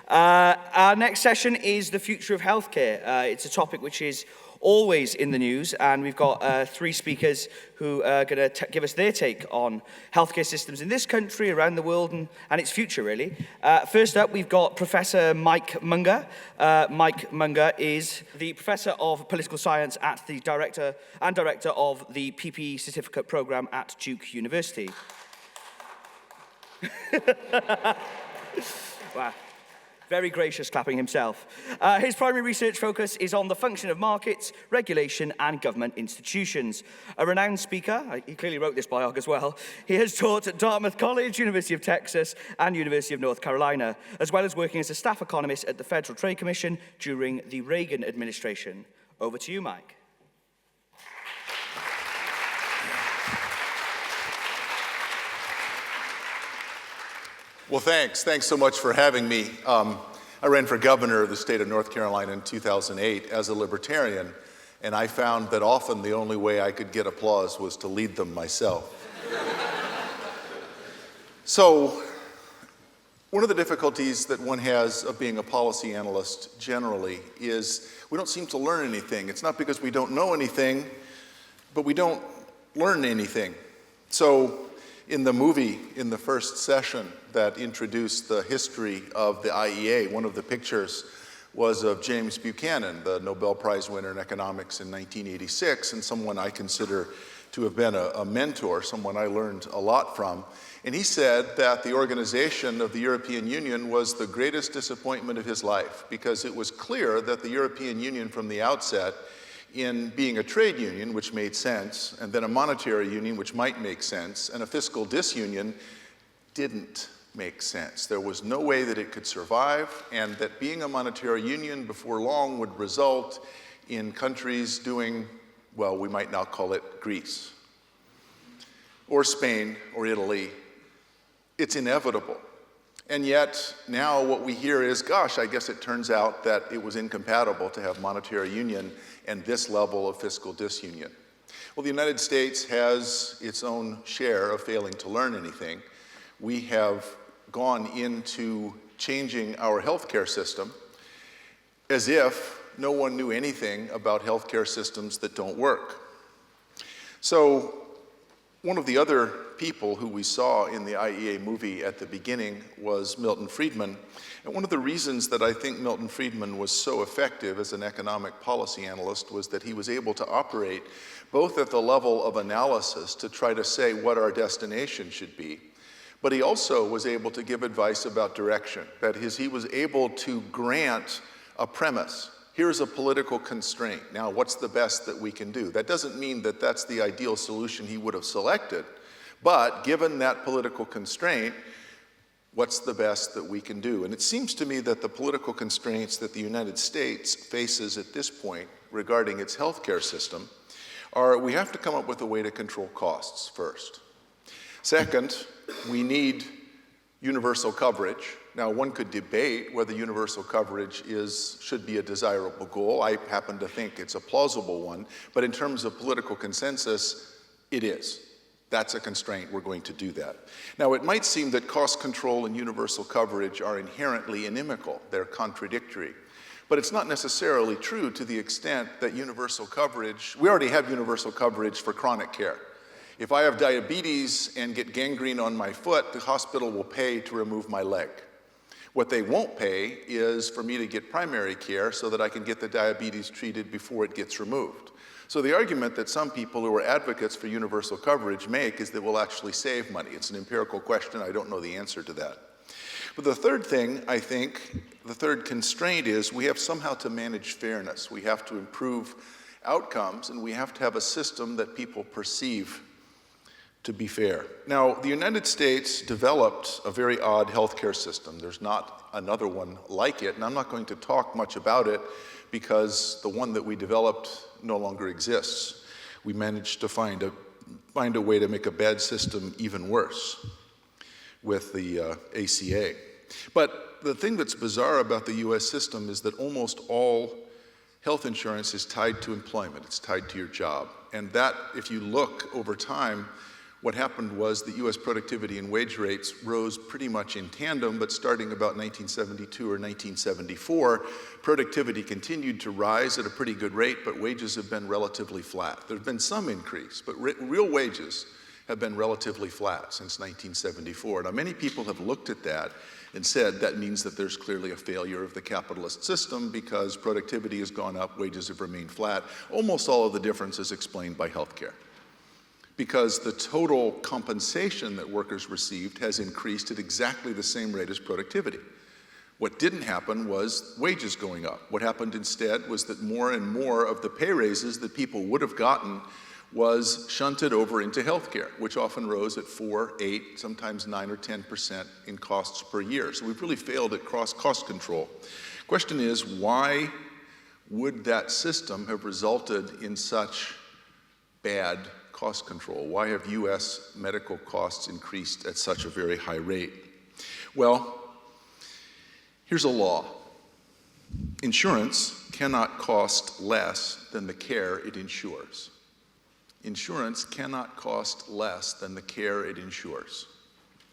Our next session is the future of healthcare. It's a topic which is always in the news, and we've got three speakers who are going to give us their take on healthcare systems in this country, around the world, and its future, really. First up, we've got Professor Mike Munger. Mike Munger is the Professor of Political Science at the Director of the PPE Certificate Programme at Duke University. Wow. Very gracious, clapping himself. His primary research focus is on the function of markets, regulation, and government institutions. A renowned speaker, he clearly wrote this biog as well, he has taught at Dartmouth College, University of Texas, and University of North Carolina, as well as working as a staff economist at the Federal Trade Commission during the Reagan administration. Over to you, Mike. Well, thanks. Thanks so much for having me. I ran for governor of the state of North Carolina in 2008 as a libertarian, and I found that often the only way I could get applause was to lead them myself. So, one of the difficulties that one has of being a policy analyst generally is we don't seem to learn anything. It's not because we don't know anything, but we don't learn anything. So, in the movie, in the first session that introduced the history of the IEA, one of the pictures was of James Buchanan, the Nobel Prize winner in economics in 1986, and someone I consider to have been a mentor, someone I learned a lot from. And he said that the organization of the European Union was the greatest disappointment of his life, because it was clear that the European Union from the outset, in being a trade union, which made sense, and then a monetary union, which might make sense, and a fiscal disunion, didn't make sense. There was no way that it could survive, and that being a monetary union before long would result in countries doing, well, we might now call it Greece, or Spain, or Italy. It's inevitable. And yet, now what we hear is, gosh, I guess it turns out that it was incompatible to have monetary union and this level of fiscal disunion. Well, the United States has its own share of failing to learn anything. We have gone into changing our healthcare system as if no one knew anything about healthcare systems that don't work. So, one of the other people who we saw in the IEA movie at the beginning was Milton Friedman. And one of the reasons that I think Milton Friedman was so effective as an economic policy analyst was that he was able to operate both at the level of analysis to try to say what our destination should be, but he also was able to give advice about direction. That is, he was able to grant a premise. Here's a political constraint. Now, what's the best that we can do? That doesn't mean that that's the ideal solution he would have selected, but given that political constraint, what's the best that we can do? And it seems to me that the political constraints that the United States faces at this point regarding its healthcare system are we have to come up with a way to control costs first. Second, we need universal coverage. Now, one could debate whether universal coverage should be a desirable goal. I happen to think it's a plausible one, but in terms of political consensus, it is. That's a constraint, we're going to do that. Now, it might seem that cost control and universal coverage are inherently inimical, they're contradictory. But it's not necessarily true to the extent that universal coverage, we already have universal coverage for chronic care. If I have diabetes and get gangrene on my foot, the hospital will pay to remove my leg. What they won't pay is for me to get primary care so that I can get the diabetes treated before it gets removed. So the argument that some people who are advocates for universal coverage make is that we'll actually save money. It's an empirical question. I don't know the answer to that. But the third thing, I think, the third constraint is we have somehow to manage fairness. We have to improve outcomes, and we have to have a system that people perceive to be fair. Now, the United States developed a very odd healthcare system. There's not another one like it, and I'm not going to talk much about it because the one that we developed no longer exists. We managed to find a way to make a bad system even worse with the ACA. But the thing that's bizarre about the US system is that almost all health insurance is tied to employment. It's tied to your job. And that, if you look over time, What happened was that US productivity and wage rates rose pretty much in tandem, but starting about 1972 or 1974, productivity continued to rise at a pretty good rate, but wages have been relatively flat. There's been some increase, but real wages have been relatively flat since 1974. Now, many people have looked at that and said that means that there's clearly a failure of the capitalist system because productivity has gone up, wages have remained flat. Almost all of the difference is explained by healthcare, because the total compensation that workers received has increased at exactly the same rate as productivity. What didn't happen was wages going up. What happened instead was that more and more of the pay raises that people would have gotten was shunted over into healthcare, which often rose at 4, 8, sometimes 9 or 10% in costs per year. So we've really failed at cost control. Question is, why would that system have resulted in such bad cost control? Why have US medical costs increased at such a very high rate? Well, here's a law. Insurance cannot cost less than the care it insures. Insurance cannot cost less than the care it insures.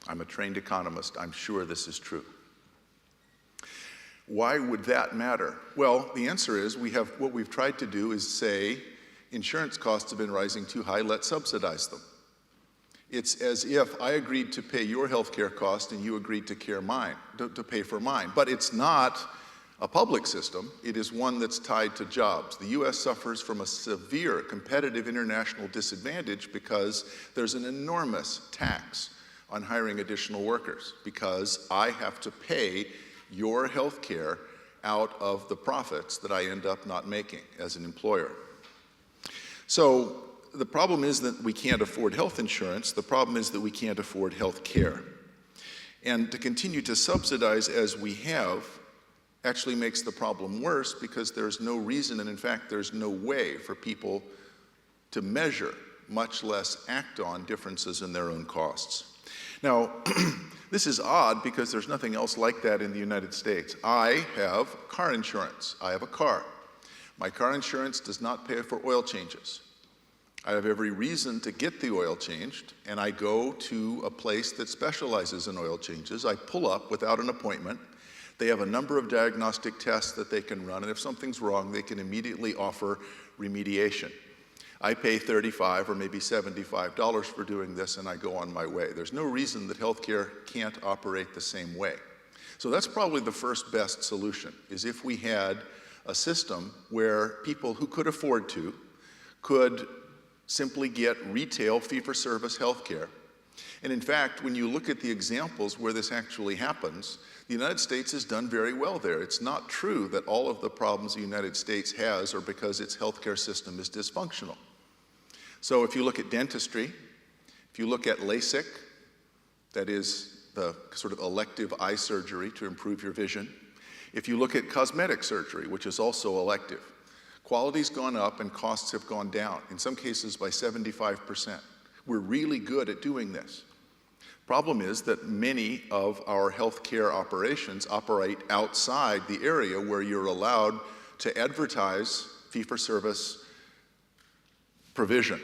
I'm a trained economist. I'm sure this is true. Why would that matter? Well, the answer is what we've tried to do is say, insurance costs have been rising too high, let's subsidize them. It's as if I agreed to pay your health care cost and you agreed to pay for mine. But it's not a public system, it is one that's tied to jobs. The US suffers from a severe competitive international disadvantage because there's an enormous tax on hiring additional workers, because I have to pay your health care out of the profits that I end up not making as an employer. So the problem is that we can't afford health insurance. The problem is that we can't afford health care. And to continue to subsidize as we have actually makes the problem worse, because there's no reason, and in fact there's no way for people to measure, much less act on, differences in their own costs. Now, this is odd because there's nothing else like that in the United States. I have car insurance. I have a car. My car insurance does not pay for oil changes. I have every reason to get the oil changed, and I go to a place that specializes in oil changes. I pull up without an appointment. They have a number of diagnostic tests that they can run, and if something's wrong, they can immediately offer remediation. I pay $35 or maybe $75 for doing this, and I go on my way. There's no reason that healthcare can't operate the same way. So that's probably the first best solution, is if we had a system where people who could afford to could simply get retail fee-for-service healthcare. And in fact, when you look at the examples where this actually happens, the United States has done very well there. It's not true that all of the problems the United States has are because its healthcare system is dysfunctional. So if you look at dentistry, if you look at LASIK, that is the sort of elective eye surgery to improve your vision, if you look at cosmetic surgery, which is also elective, quality's gone up and costs have gone down, in some cases by 75%. We're really good at doing this. Problem is that many of our healthcare operations operate outside the area where you're allowed to advertise fee-for-service provision.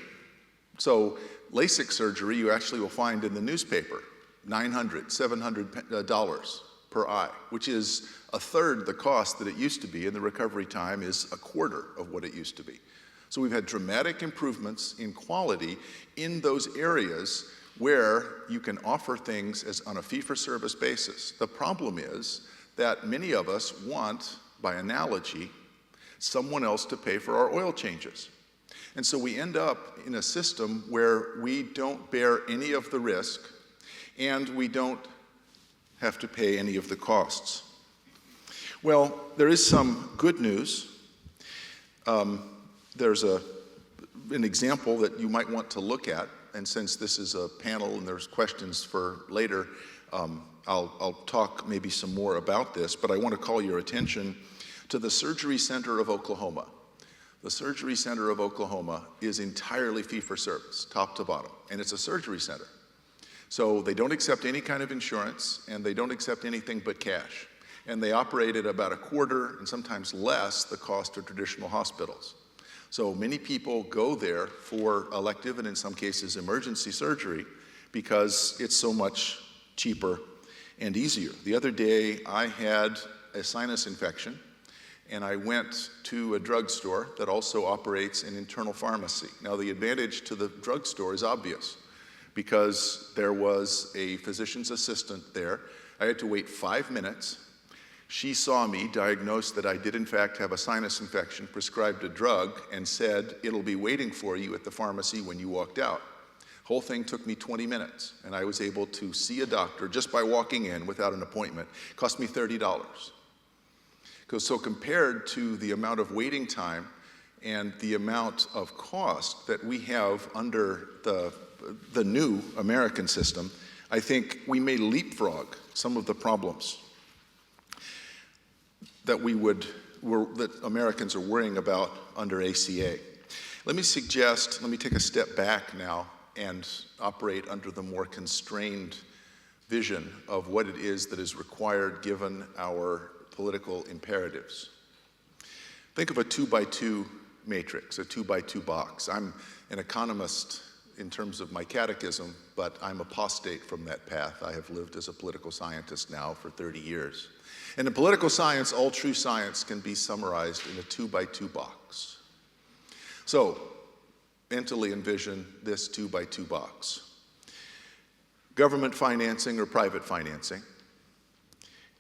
So LASIK surgery you actually will find in the newspaper, $900, $700 per eye, which is a third the cost that it used to be, and the recovery time is a quarter of what it used to be. So we've had dramatic improvements in quality in those areas where you can offer things as on a fee-for-service basis. The problem is that many of us want, by analogy, someone else to pay for our oil changes. And so we end up in a system where we don't bear any of the risk and we don't have to pay any of the costs. Well, there is some good news. There's an example that you might want to look at, and since this is a panel and there's questions for later, I'll talk maybe some more about this, but I want to call your attention to the Surgery Center of Oklahoma. The Surgery Center of Oklahoma is entirely fee-for-service, top to bottom, and it's a surgery center. So they don't accept any kind of insurance, and they don't accept anything but cash. And they operate at about a quarter, and sometimes less, the cost of traditional hospitals. So many people go there for elective and in some cases emergency surgery because it's so much cheaper and easier. The other day I had a sinus infection and I went to a drugstore that also operates an internal pharmacy. Now the advantage to the drugstore is obvious because there was a physician's assistant there. I had to wait 5 minutes. She saw me, diagnosed that I did in fact have a sinus infection, prescribed a drug, and said, "It'll be waiting for you at the pharmacy when you walked out." Whole thing took me 20 minutes, and I was able to see a doctor just by walking in without an appointment. It cost me $30. So compared to the amount of waiting time and the amount of cost that we have under the new American system, I think we may leapfrog some of the problems that that Americans are worrying about under ACA. Let me take a step back now and operate under the more constrained vision of what it is that is required given our political imperatives. Think of a 2x2 matrix, a 2x2 box. I'm an economist in terms of my catechism, but I'm apostate from that path. I have lived as a political scientist now for 30 years. And in political science, all true science can be summarized in a 2x2 box. So, mentally envision this 2x2 box. Government financing or private financing,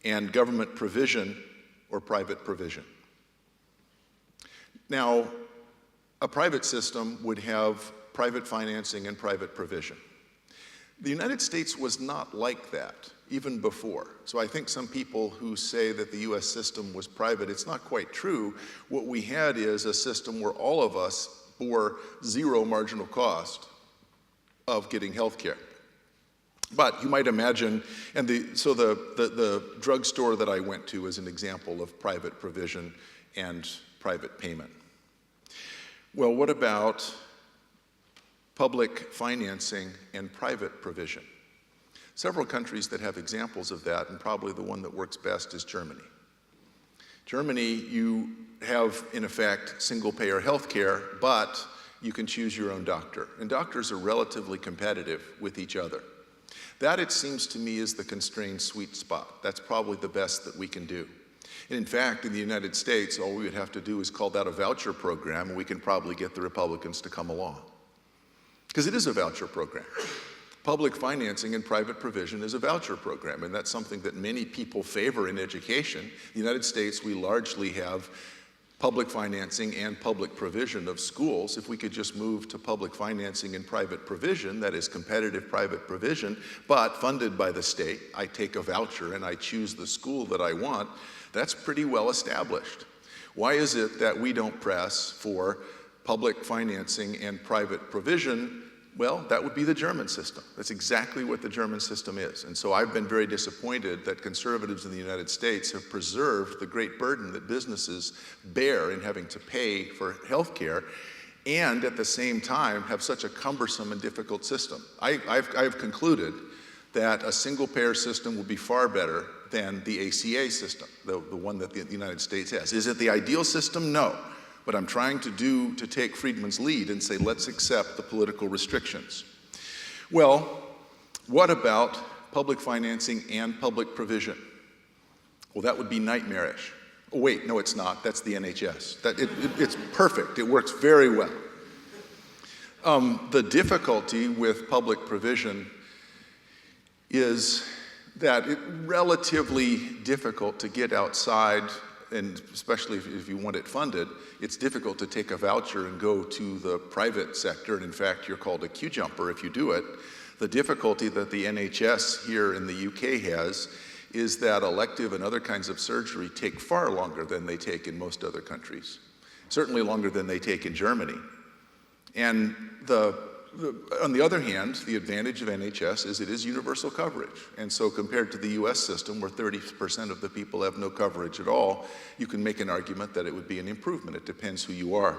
and government provision or private provision. Now, a private system would have private financing and private provision. The United States was not like that even before. So I think some people who say that the US system was private, it's not quite true. What we had is a system where all of us bore zero marginal cost of getting health care. But you might imagine, and the drugstore that I went to is an example of private provision and private payment. Well, what about public financing and private provision? Several countries that have examples of that, and probably the one that works best is Germany. Germany, you have, in effect, single-payer health care, but you can choose your own doctor. And doctors are relatively competitive with each other. That, it seems to me, is the constrained sweet spot. That's probably the best that we can do. And in fact, in the United States, all we would have to do is call that a voucher program, and we can probably get the Republicans to come along. Because it is a voucher program. Public financing and private provision is a voucher program, and that's something that many people favor in education. In the United States, we largely have public financing and public provision of schools. If we could just move to public financing and private provision, that is competitive private provision, but funded by the state, I take a voucher and I choose the school that I want, that's pretty well established. Why is it that we don't press for public financing and private provision? Well, that would be the German system. That's exactly what the German system is. And so I've been very disappointed that conservatives in the United States have preserved the great burden that businesses bear in having to pay for health care, and at the same time have such a cumbersome and difficult system. I've concluded that a single-payer system will be far better than the ACA system, the one that the United States has. Is it the ideal system? No. But I'm trying to take Friedman's lead and say, let's accept the political restrictions. Well, what about public financing and public provision? Well, that would be nightmarish. Oh, wait, no, it's not. That's the NHS. It's perfect. It works very well. The difficulty with public provision is that it's relatively difficult to get outside, and especially if you want it funded, it's difficult to take a voucher and go to the private sector. And in fact, you're called a queue jumper if you do it. The difficulty that the NHS here in the UK has is that elective and other kinds of surgery take far longer than they take in most other countries, certainly longer than they take in Germany. And on the other hand, the advantage of NHS is it is universal coverage. And so compared to the US system, where 30% of the people have no coverage at all, you can make an argument that it would be an improvement. It depends who you are.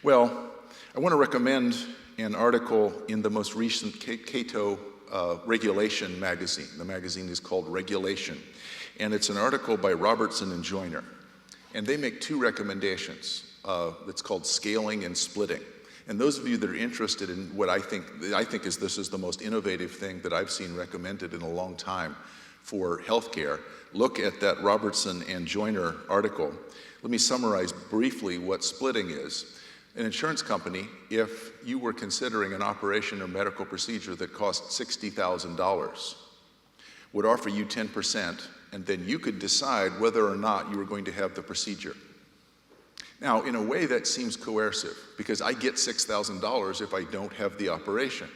Well, I want to recommend an article in the most recent Cato Regulation magazine. The magazine is called Regulation. And it's an article by Robertson and Joyner. And they make two recommendations. that's called scaling and splitting. And those of you that are interested in what I think is this is the most innovative thing that I've seen recommended in a long time for healthcare, look at that Robertson and Joyner article. Let me summarize briefly what splitting is. An insurance company, if you were considering an operation or medical procedure that cost $60,000, would offer you 10%, and then you could decide whether or not you were going to have the procedure. Now, in a way that seems coercive, because I get $6,000 if I don't have the operation.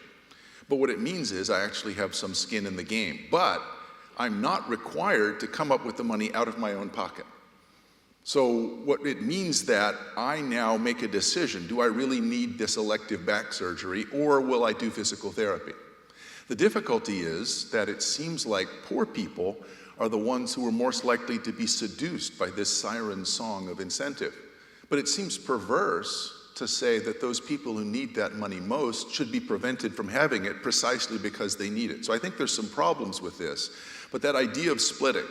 But what it means is I actually have some skin in the game, but I'm not required to come up with the money out of my own pocket. So what it means that I now make a decision, do I really need this elective back surgery, or will I do physical therapy? The difficulty is that it seems like poor people are the ones who are most likely to be seduced by this siren song of incentive. But it seems perverse to say that those people who need that money most should be prevented from having it precisely because they need it. So I think there's some problems with this, but that idea of splitting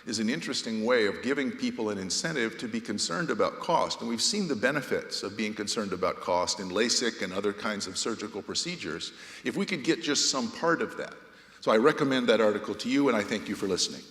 is an interesting way of giving people an incentive to be concerned about cost. And we've seen the benefits of being concerned about cost in LASIK and other kinds of surgical procedures, if we could get just some part of that. So I recommend that article to you, and I thank you for listening.